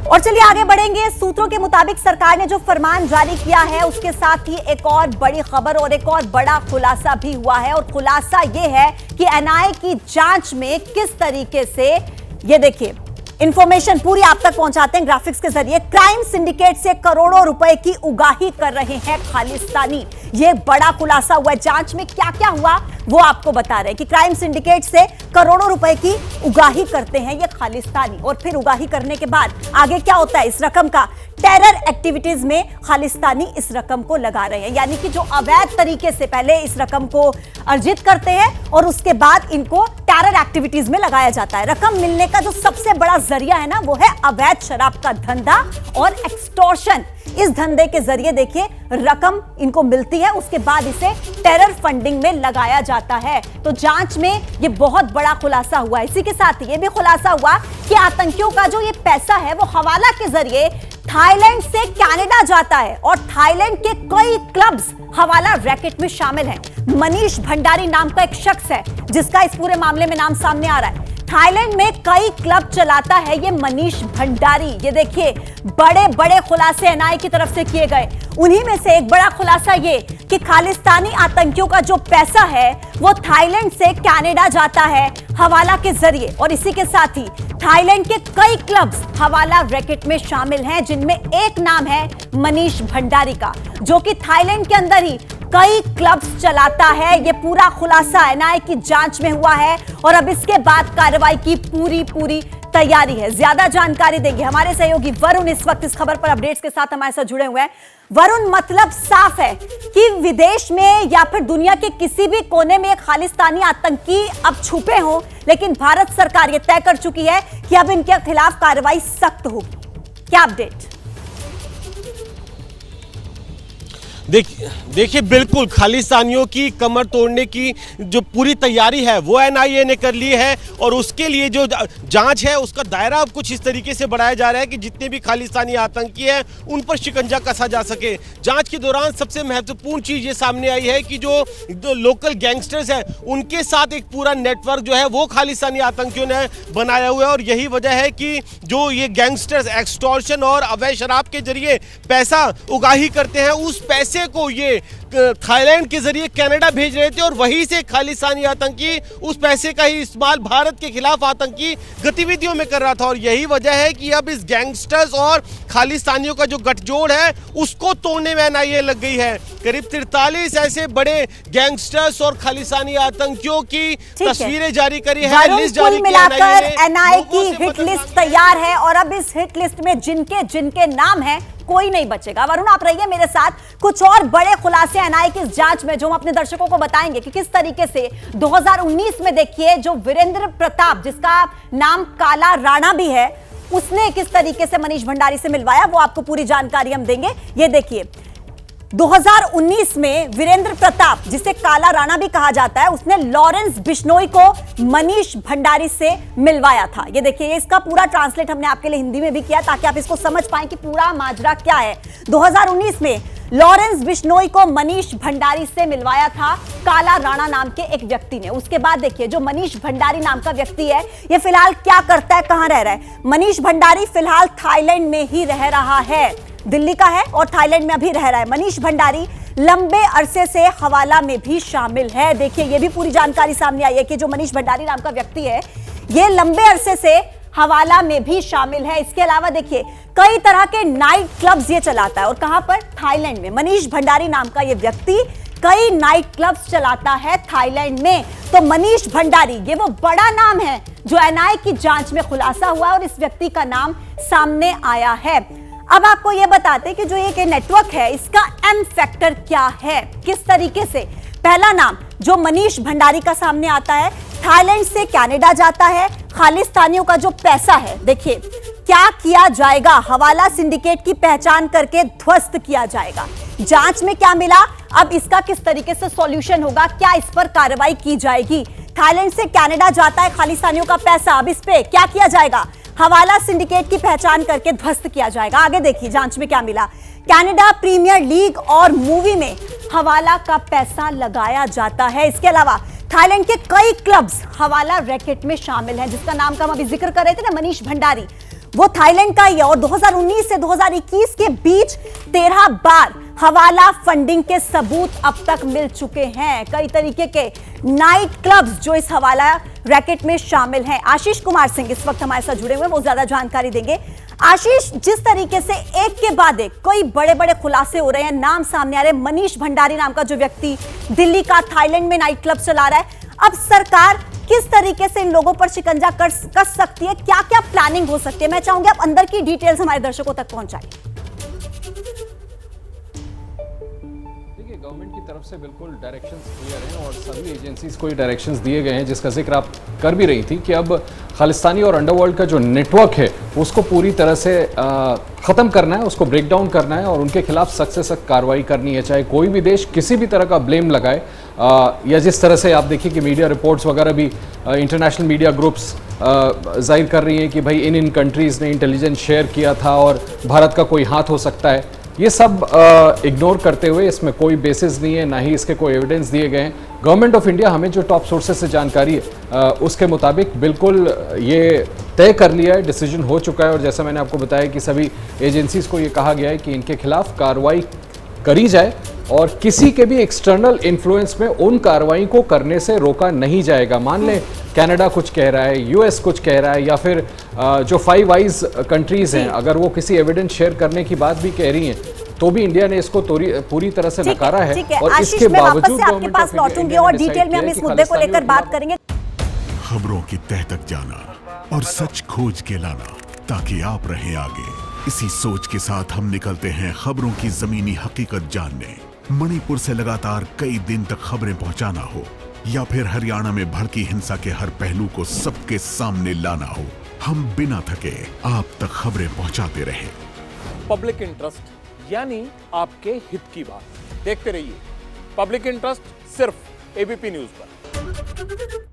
और चलिए आगे बढ़ेंगे। सूत्रों के मुताबिक सरकार ने जो फरमान जारी किया है उसके साथ ही एक और बड़ी खबर और एक और बड़ा खुलासा भी हुआ है। और खुलासा यह है कि एनआईए की जांच में किस तरीके से, ये देखिए इंफॉर्मेशन पूरी आप तक पहुंचाते हैं ग्राफिक्स के जरिए। क्राइम सिंडिकेट से करोड़ों रुपए की उगाही कर रहे हैं खालिस्तानी। ये बड़ा खुलासा हुआ है। जांच में क्या क्या हुआ वो आपको बता रहे हैं कि क्राइम सिंडिकेट से करोड़ों रुपए की उगाही करते हैं ये खालिस्तानी। और फिर उगाही करने के बाद आगे क्या होता है इस रकम का? टेरर एक्टिविटीज में खालिस्तानी इस रकम को लगा रहे हैं, यानी कि जो अवैध तरीके से पहले इस रकम को अर्जित करते हैं और उसके बाद इनको टेरर एक्टिविटीज में लगाया जाता है। रकम मिलने का जो सबसे बड़ा जरिया है ना वो है अवैध शराब का धंधा और एक्सटॉर्शन। इस धंधे के जरिए देखिए रकम इनको मिलती है, उसके बाद इसे टेरर फंडिंग में लगाया जाता है। तो जांच में ये बहुत बड़ा खुलासा हुआ। इसी के साथ ये भी खुलासा हुआ कि आतंकियों का जो ये पैसा है वो हवाला के जरिए थाईलैंड से कनाडा जाता है और थाईलैंड के कई क्लब्स हवाला रैकेट में शामिल हैं। मनीष भंडारी नाम का एक शख्स है जिसका इस पूरे मामले में नाम सामने आ रहा है। थाईलैंड में कई क्लब चलाता है ये मनीष भंडारी। ये देखिए बड़े बड़े खुलासे एनआईए की तरफ से किए गए। उन्हीं में से एक बड़ा खुलासा ये कि खालिस्तानी आतंकियों का जो पैसा है वो थाईलैंड से कनाडा जाता है हवाला के जरिए। और इसी के साथ ही थाईलैंड के कई क्लब्स हवाला रैकेट में शामिल हैं, जिनमें एक नाम है मनीष भंडारी का, जो कि थाईलैंड के अंदर ही कई क्लब्स चलाता है। ये पूरा खुलासा एनआईए की जांच में हुआ है और अब इसके बाद कार्रवाई की पूरी तैयारी है। ज्यादा जानकारी देंगे हमारे सहयोगी वरुण, इस वक्त इस खबर पर अपडेट्स के साथ हमारे साथ जुड़े हुए हैं। वरुण, मतलब साफ है कि विदेश में या फिर दुनिया के किसी भी कोने में खालिस्तानी आतंकी अब छुपे हों, लेकिन भारत सरकार ये तय कर चुकी है कि अब इनके खिलाफ कार्रवाई सख्त होगी। क्या अपडेट? देखिए बिल्कुल खालिस्तानियों की कमर तोड़ने की जो पूरी तैयारी है वो एनआईए ने कर ली है और उसके लिए जो जांच है उसका दायरा अब कुछ इस तरीके से बढ़ाया जा रहा है कि जितने भी खालिस्तानी आतंकी हैं उन पर शिकंजा कसा जा सके। जांच के दौरान सबसे महत्वपूर्ण चीज़ ये सामने आई है कि जो लोकल गैंगस्टर्स हैं उनके साथ एक पूरा नेटवर्क जो है वो खालिस्तानी आतंकियों ने बनाया हुआ है। और यही वजह है कि जो ये गैंगस्टर्स एक्सटॉर्शन और अवैध शराब के जरिए पैसा उगाही करते हैं, उस पैसे को ये थाईलैंड के जरिए कनाडा भेज रहे थे और वहीं से खालिस्तानी आतंकी उस पैसे का ही इस्तेमाल भारत के खिलाफ आतंकी गतिविधियों में कर रहा था। और यही वजह है कि अब इस गैंगस्टर्स और खालिस्तानियों का जो गठजोड़ है उसको तोड़ने में एनआईए लग गई है। करीब 43 ऐसे बड़े गैंगस्टर्स और खालिस्तानी आतंकियों की तस्वीरें जारी करी है, लिस्ट जारी की है। एनआईए की हिट लिस्ट तैयार है और अब इस हिट लिस्ट में जिनके नाम है कोई नहीं बचेगा। वरुण, आप रहिए मेरे साथ। कुछ और बड़े खुलासे एनआईए की जांच में जो हम अपने दर्शकों को बताएंगे कि किस तरीके से 2019 में देखिए जो वीरेंद्र प्रताप, जिसका नाम काला राणा भी है, उसने किस तरीके से मनीष भंडारी से मिलवाया, वो आपको पूरी जानकारी हम देंगे। ये देखिए 2019 में वीरेंद्र प्रताप, जिसे काला राणा भी कहा जाता है, उसने लॉरेंस बिश्नोई को मनीष भंडारी से मिलवाया था। ये देखिए इसका पूरा ट्रांसलेट हमने आपके लिए हिंदी में भी किया ताकि आप इसको समझ पाएं कि पूरा माजरा क्या है। 2019 में लॉरेंस बिश्नोई को मनीष भंडारी से मिलवाया था काला राणा नाम के एक व्यक्ति ने। उसके बाद देखिए जो मनीष भंडारी नाम का व्यक्ति है ये फिलहाल क्या करता है, कहां रह रहा है? मनीष भंडारी फिलहाल थाईलैंड में ही रह रहा है, दिल्ली का है और थाईलैंड में अभी रह रहा है। मनीष भंडारी लंबे अरसे से हवाला में भी शामिल है। देखिए ये भी पूरी जानकारी सामने आई है कि जो मनीष भंडारी नाम का व्यक्ति है ये लंबे अरसे से हवाला में भी शामिल है। इसके अलावा देखिए कई तरह के नाइट क्लब्स ये चलाता है और कहां पर? थाईलैंड में। मनीष भंडारी नाम का ये व्यक्ति कई नाइट क्लब्स चलाता है थाईलैंड में। तो मनीष भंडारी ये वो बड़ा नाम है जो एनआईए की जांच में खुलासा हुआ और इस व्यक्ति का नाम सामने आया है। अब आपको यह बताते हैं कि जो एक नेटवर्क है इसका एम फैक्टर क्या है, किस तरीके से। पहला नाम जो मनीष भंडारी का सामने आता है, थाईलैंड से कनाडा जाता है, खालिस्तानियों का जो पैसा है देखिए क्या किया जाएगा, हवाला सिंडिकेट की पहचान करके ध्वस्त किया जाएगा। जांच में क्या मिला, अब इसका किस तरीके से सॉल्यूशन होगा, क्या इस पर कार्रवाई की जाएगी। थाईलैंड से कनाडा जाता है खालिस्तानियों का पैसा, अब इस पे क्या किया जाएगा, हवाला सिंडिकेट की पहचान करके ध्वस्त किया जाएगा। आगे देखिए जांच में क्या मिला, कनाडा प्रीमियर लीग और मूवी में हवाला का पैसा लगाया जाता है। इसके अलावा थाईलैंड के कई क्लब्स हवाला रैकेट में शामिल हैं, जिसका नाम का हम अभी जिक्र कर रहे थे ना, मनीष भंडारी। वो थाईलैंड का ही है और 2019 से 2021 के बीच 13 बार हवाला फंडिंग के सबूत अब तक मिल चुके हैं। कई तरीके के नाइट क्लब्स जो इस हवाला रैकेट में शामिल हैं। आशीष कुमार सिंह इस वक्त हमारे साथ जुड़े हुए हैं, वो ज्यादा जानकारी देंगे। आशीष, जिस तरीके से एक के बाद एक कई बड़े बड़े खुलासे हो रहे हैं, नाम सामने आ रहे हैं, मनीष भंडारी नाम का जो व्यक्ति दिल्ली का थाईलैंड में नाइट क्लब चला रहा है, अब सरकार किस तरीके से इन लोगों पर शिकंजा कस सकती है, क्या क्या प्लानिंग हो सकती है? मैं चाहूंगी आप अंदर की डिटेल्स हमारे दर्शकों तक पहुंचाइए। देखिए, गवर्नमेंट की तरफ से बिल्कुल डायरेक्शंस क्लियर हैं और सभी एजेंसीज को ये डायरेक्शंस दिए गए हैं, जिसका जिक्र आप कर भी रही थी कि अब खालिस्तानी और अंडरवर्ल्ड का जो नेटवर्क है उसको पूरी तरह से ख़त्म करना है, उसको ब्रेक डाउन करना है और उनके खिलाफ सख्त से सख्त कार्रवाई करनी है। चाहे कोई भी देश किसी भी तरह का ब्लेम लगाए या जिस तरह से आप देखिए कि मीडिया रिपोर्ट्स वगैरह भी इंटरनेशनल मीडिया ग्रुप्स जाहिर कर रही हैं कि भाई इन कंट्रीज़ ने इंटेलिजेंस शेयर किया था और भारत का कोई हाथ हो सकता है, ये सब इग्नोर करते हुए इसमें कोई बेसिस नहीं है, ना ही इसके कोई एविडेंस दिए गए हैं। गवर्नमेंट ऑफ इंडिया हमें जो टॉप सोर्सेज से जानकारी है उसके मुताबिक बिल्कुल ये तय कर लिया है, डिसीजन हो चुका है और जैसा मैंने आपको बताया कि सभी एजेंसीज को ये कहा गया है कि इनके खिलाफ कार्रवाई करी जाए और किसी के भी एक्सटर्नल इन्फ्लुएंस में उन कार्रवाई को करने से रोका नहीं जाएगा। मान लें कनाडा कुछ कह रहा है, यूएस कुछ कह रहा है या फिर जो 5 आइज कंट्रीज हैं अगर वो किसी एविडेंस शेयर करने की बात भी कह रही हैं तो भी इंडिया ने इसको पूरी तरह से नकारा है। और इसके बावजूद आपके पास लौटूंगी और डिटेल में हम इस मुद्दे को लेकर बात करेंगे। खबरों की तह तक जाना और सच खोज के लाना ताकि आप रहें आगे, इसी सोच के साथ हम निकलते हैं खबरों की जमीनी हकीकत जानने। मणिपुर से लगातार कई दिन तक खबरें पहुंचाना हो या फिर हरियाणा में भड़की हिंसा के हर पहलू को सबके सामने लाना हो, हम बिना थके आप तक खबरें पहुंचाते रहे। पब्लिक इंटरेस्ट यानी आपके हित की बात। देखते रहिए पब्लिक इंटरेस्ट सिर्फ एबीपी न्यूज पर।